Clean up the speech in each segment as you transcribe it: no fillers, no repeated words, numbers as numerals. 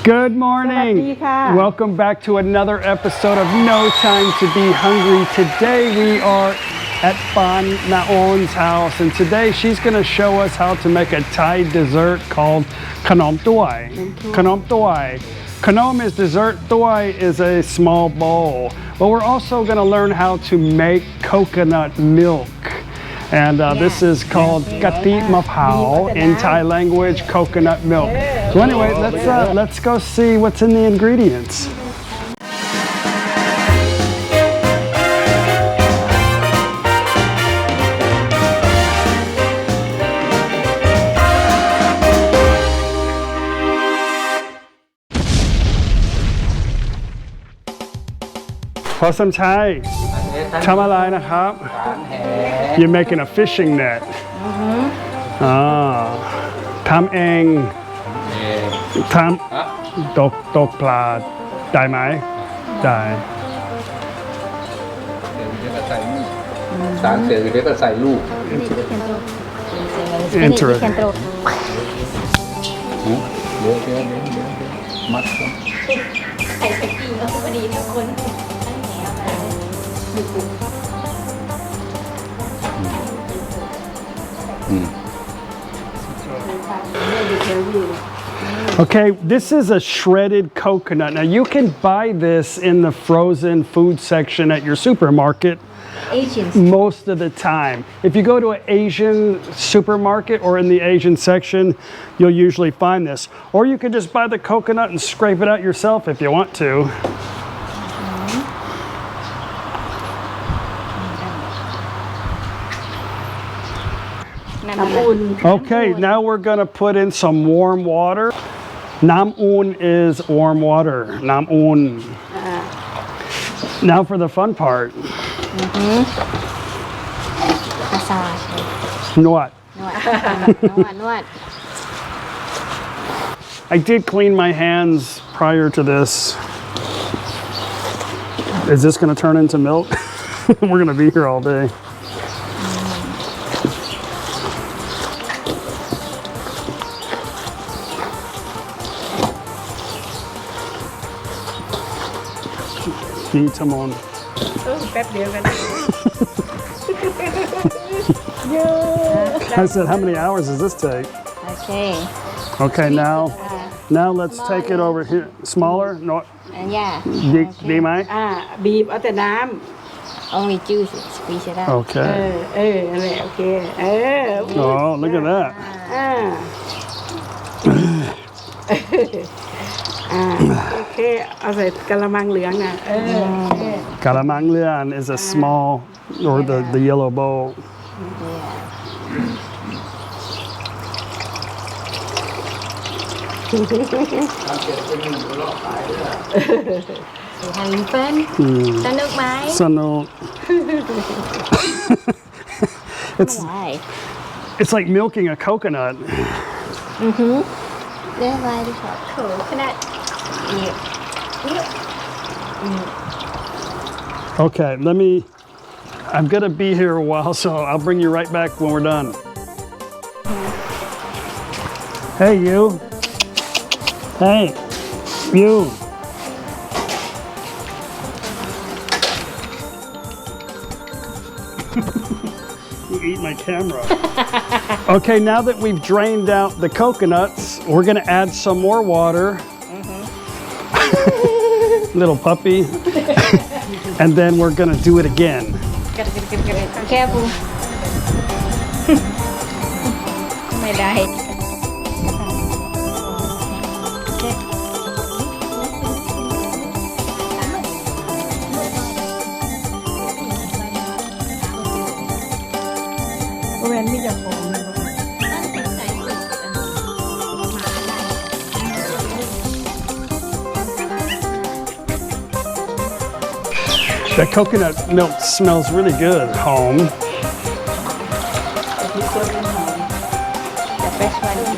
Good morning. Welcome back to another episode of No Time to Be Hungry. Today we are at Pandan's house, and today she's going to show us how to make a Thai dessert called khonm tuai. Khonm tuai. Khonm is dessert, tuai is a small bowl. But we're also going to learn how to make coconut milk. And this is called kati mapao in Thai language, coconut milk. So anyway, let's go see what's in the ingredients. Chai, ทำอะไรนะครับ You're making a fishing net. ทำเองทำตกปลาได้ไหมได้สารเสริมเดี๋ยวก็ใส่ลูก Interesting. เดี๋ยวมัดก่อน ใส่สกีก็พอดีทุกคนOkay, this is a shredded coconut. Now you can buy this in the frozen food section at your supermarket most of the time. If you go to an Asian supermarket or in the Asian section, you'll usually find this. Or you can just buy the coconut and scrape it out yourself if you want to. Okay, now we're going to put in some warm water. Nam un is warm water. Nam un. Now for the fun part. Nuat. I did clean my hands prior to this. Is this going to turn into milk? We're going to be here all day. Come on. I said, how many hours does this take? Okay, now let's take it over here. Smaller? No. Yeah. ดีไหม บีบเอาแต่น้ Only juice squeeze it out. Okay. นั่นแหละโอเคOh, look at that. โอเคเอาใส่กะละมังเหลืองนะKalamang lian is a small, or the yellow bowl. Having fun? สนุกไหม Sanok. It's like milking a coconut. That's why they call coconut. Okay, I'm gonna be here a while, so I'll bring you right back when we're done. Hey, you. Hey, you. You eat my camera. Okay, now that we've drained out the coconuts, we're gonna add some more water. Little puppy. And then we're gonna do it again. Careful. ไม่ได้ เว้นมีจะหอม The coconut milk smells really good, home. The best one is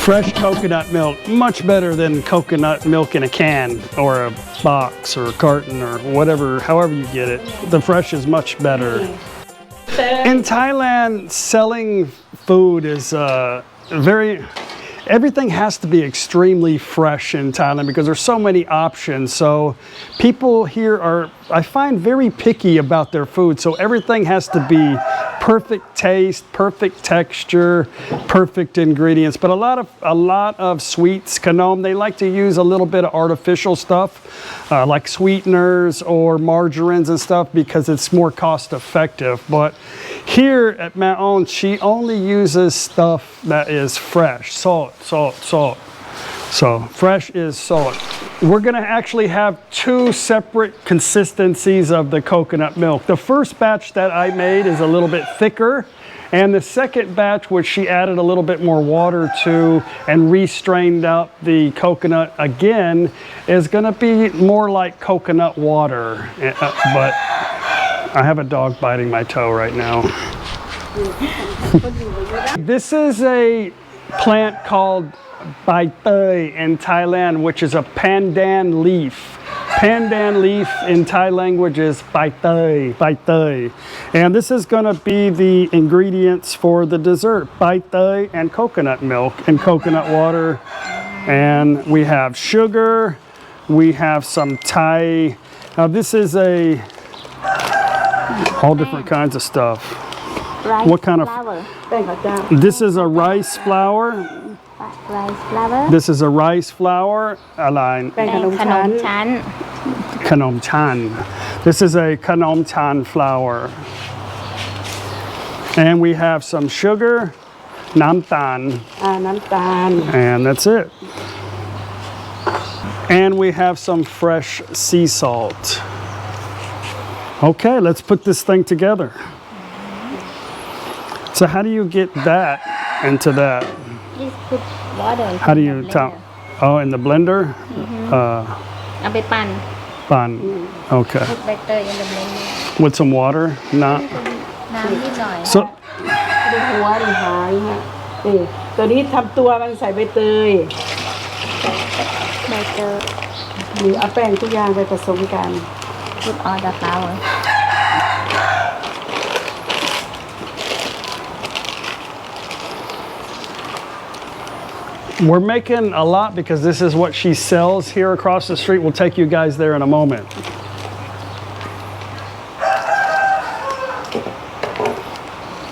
Fresh coconut milk, much better than coconut milk in a can or a box or a carton or whatever, however you get it. The fresh is much better. In Thailand, selling food is everything has to be extremely fresh in Thailand because there's so many options. So people here are, I find, very picky about their food. So everything has to be perfect taste, perfect texture, perfect ingredients. But a lot of sweets, khnom, they like to use a little bit of artificial stuff like sweeteners or margarines and stuff because it's more cost effective. But here at Maon, she only uses stuff that is fresh, salt. So fresh is salt. We're gonna actually have two separate consistencies of the coconut milk. The first batch that I made is a little bit thicker, and the second batch, which she added a little bit more water to and restrained out the coconut again, is gonna be more like coconut water. But I have a dog biting my toe right now. This is a plant called bai tơi in Thailand, which is a pandan leaf. Pandan leaf in Thai language is bai tơi. And this is going to be the ingredients for the dessert, bai tơi and coconut milk and coconut water. And we have sugar, we have some Thai. Now this is all different kinds of stuff. rice What kind of- flour. แป้งข้าวเจ้า This is a rice flour. rice flour This is a rice flour. อะไร แป้ง แป้ ข ง นม ขน ชั้ ม น ชั้น Khanom chan. This is a khanom chan flour. And we have some sugar, nam tan, น้ำตาล and that's it. And we have some fresh sea salt. Okay, let's put this thing together. So how do you get that into that? Just put water How do you tell? Oh, in the blender? เอาไปปั่น Pan. Okay. put butter in the blender With some water? Not. น้ำนิดหน่อย So ดูหัวดูหางฮะนี่ตัวนี้ทำตัวมันใส่ใบเตย ใบเตย หรือเอาแป้งทุกอย่างไปผสมกัน put all the flour we're making a lot because this is what she sells here across the street. We'll take you guys there in a moment.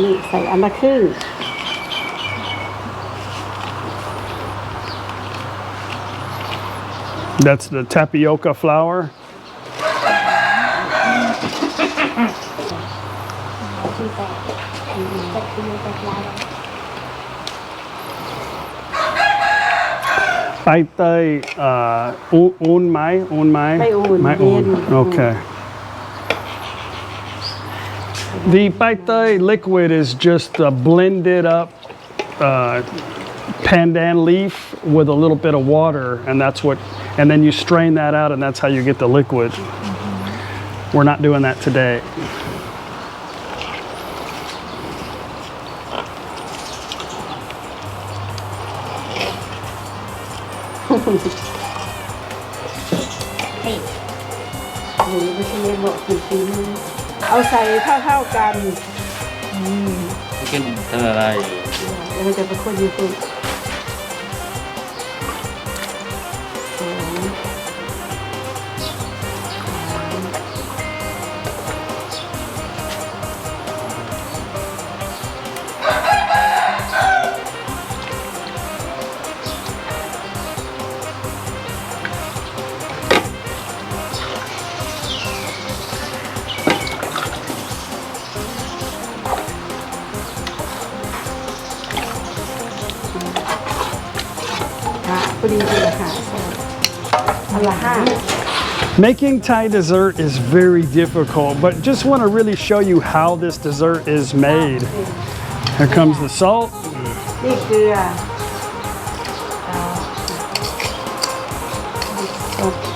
นี่ใส่อันละครึ่ง That's the tapioca flour. Bai tơi, un mai. ไม่อุ่น Mai เย็น un. Okay. The bai tơi liquid is just a blended up pandan leaf with a little bit of water, and that's what. And then you strain that out, and that's how you get the liquid. We're not doing that today. Hey หรือไม่ใช่เย็นหรอกกินเอาใส่เท่าๆกัน Chicken ทำอะไร เดี๋ยวมันจะเป็นคนญี่ปุ่นสอง พอดีเลยค่ะอันละห้า Making Thai dessert is very difficult, but just want to really show you how this dessert is made. Here comes the salt. นี่เกลือโอเค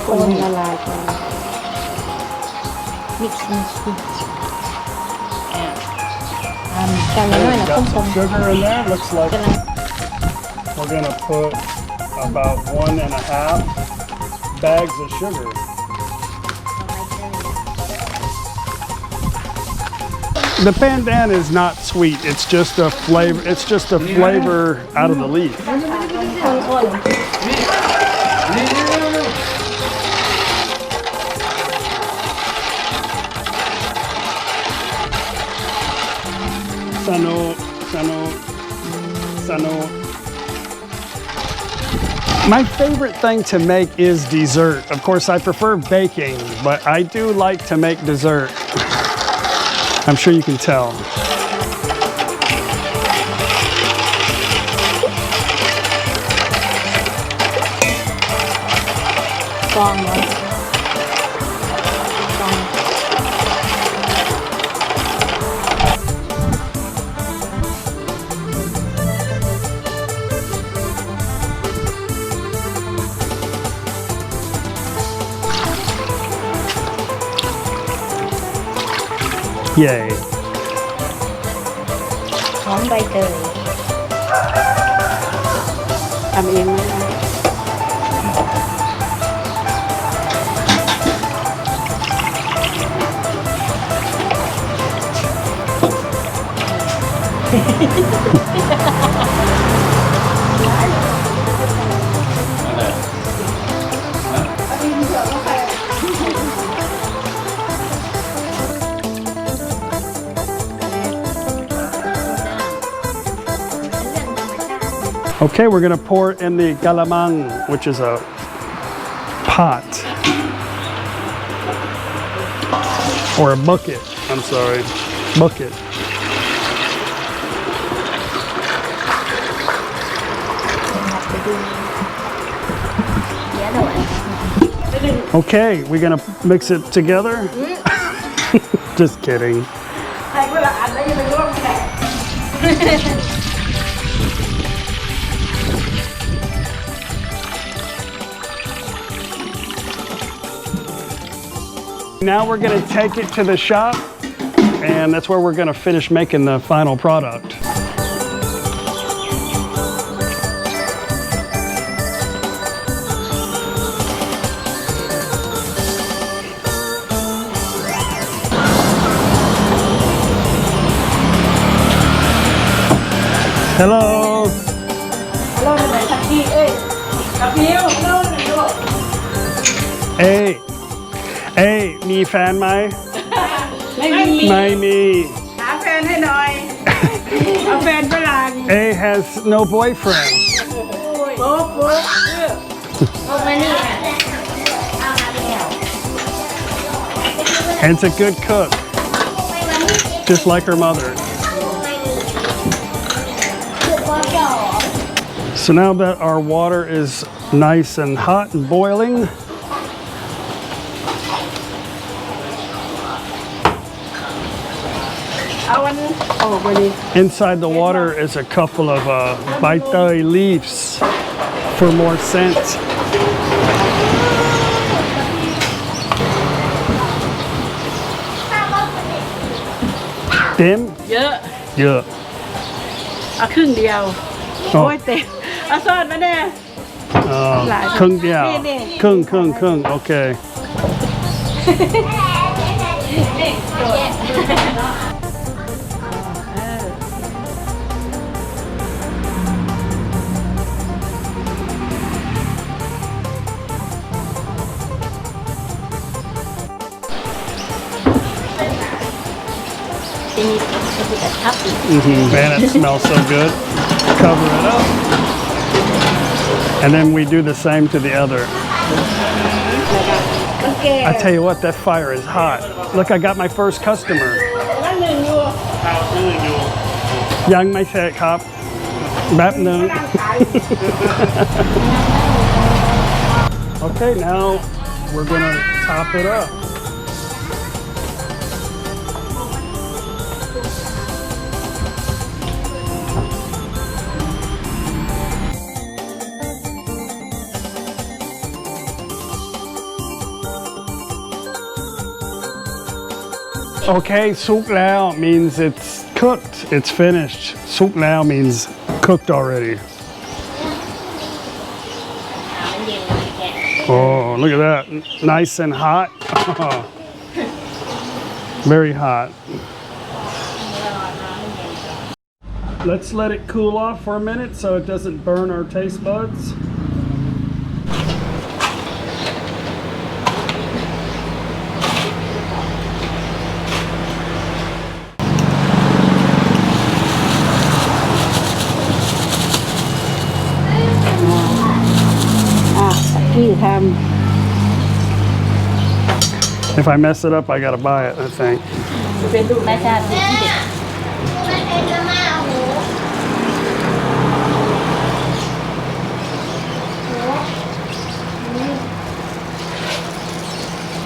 คนให้ละลายก่อน mix จำไม่ได้นะ Got คุ้ม some sugar in there. Looks like we're gonna put about 1.5 bags of sugar. The pandan is not sweet. It's just a flavor. It's just a flavor out of the leaf. Sano. My favorite thing to make is dessert. Of course, I prefer baking, but I do like to make dessert. I'm sure you can tell. ฟองเหรอฟอง Yay. หอมใบเตย ทำเองไหมคะ Okay, we're gonna pour it in the galamang, which is a pot. Or a bucket, I'm sorry. Bucket. Okay, we're gonna mix it together. Just kidding. ใครก็ละอันแล้วยังไปร่วมแข่ง Now we're gonna take it to the shop, and that's where we're gonna finish making the final product. Hello. เริ่มเลยทักกี้เอ้ยกับพิวเริ่มเลยลูก Hey, hey, มีแฟนไหม ไม่มี ไม่มี หาแฟนให้หน่อย เอาแฟนฝรั่ง A has no boyfriend. โป๊ะโป๊ะ เอามานี่ And it's a good cook, just like her mother. So now that our water is nice and hot and boiling, เอาวันออกมาดิ inside the water is a couple of bai tei leaves for more scent. Dim? เยอะ Yeah. เอาครึ่งเดียว อ๋อ โอ้ยเต็มเอาซ่อนมาแน่ Kung diao. Kung. Okay. Man, it smells so good. Cover it up. And then we do the same to the other. I tell you what, that fire is hot. Look, I got my first customer. นั่นหนึ่งอยู่ ยังไม่เสร็จครับแบบหนึ่ง Okay, now we're gonna top it up. Okay, สุกแล้ว means it's cooked. it's finished. Suk now means cooked already. มันเย็นเลยแกะ Oh, look at that. Nice and hot. Very hot. Let's let it cool off for a minute so it doesn't burn our taste buds. If I mess it up, I gotta buy it, I think. เป็นลูก ไม่ใช่ที่เด็ก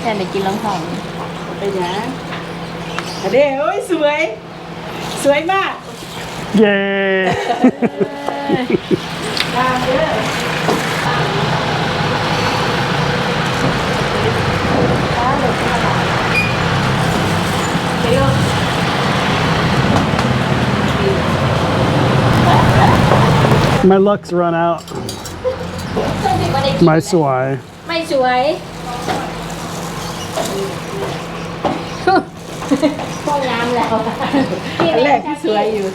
แค่ไปกินล้างท้อง ไปนะเด้โอ้ยสวย สวยมาก Yay! ตามเด้อ My luck's run out. My swai. ไม่สวย ห้องน้ำแล้ว อันแรกที่สวยอยู่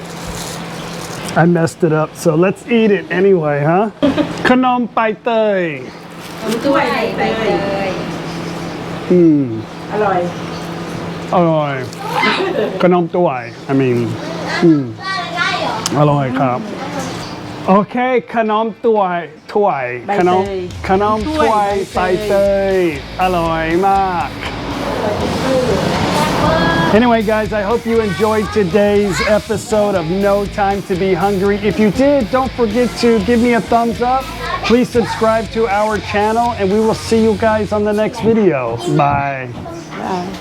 I messed it up, so let's eat it anyway, huh? Khnom pai tơi. ถ้วยใบเตย อร่อย Aloy. Khnom tuai. I mean, aloy krap. Okay, khnom tuai. Tuai. Khnom tuai pai tơi. Aloy mak. Anyway, guys, I hope you enjoyed today's episode of No Time to Be Hungry. If you did, don't forget to give me a thumbs up. Please subscribe to our channel, and we will see you guys on the next video. Bye. Bye.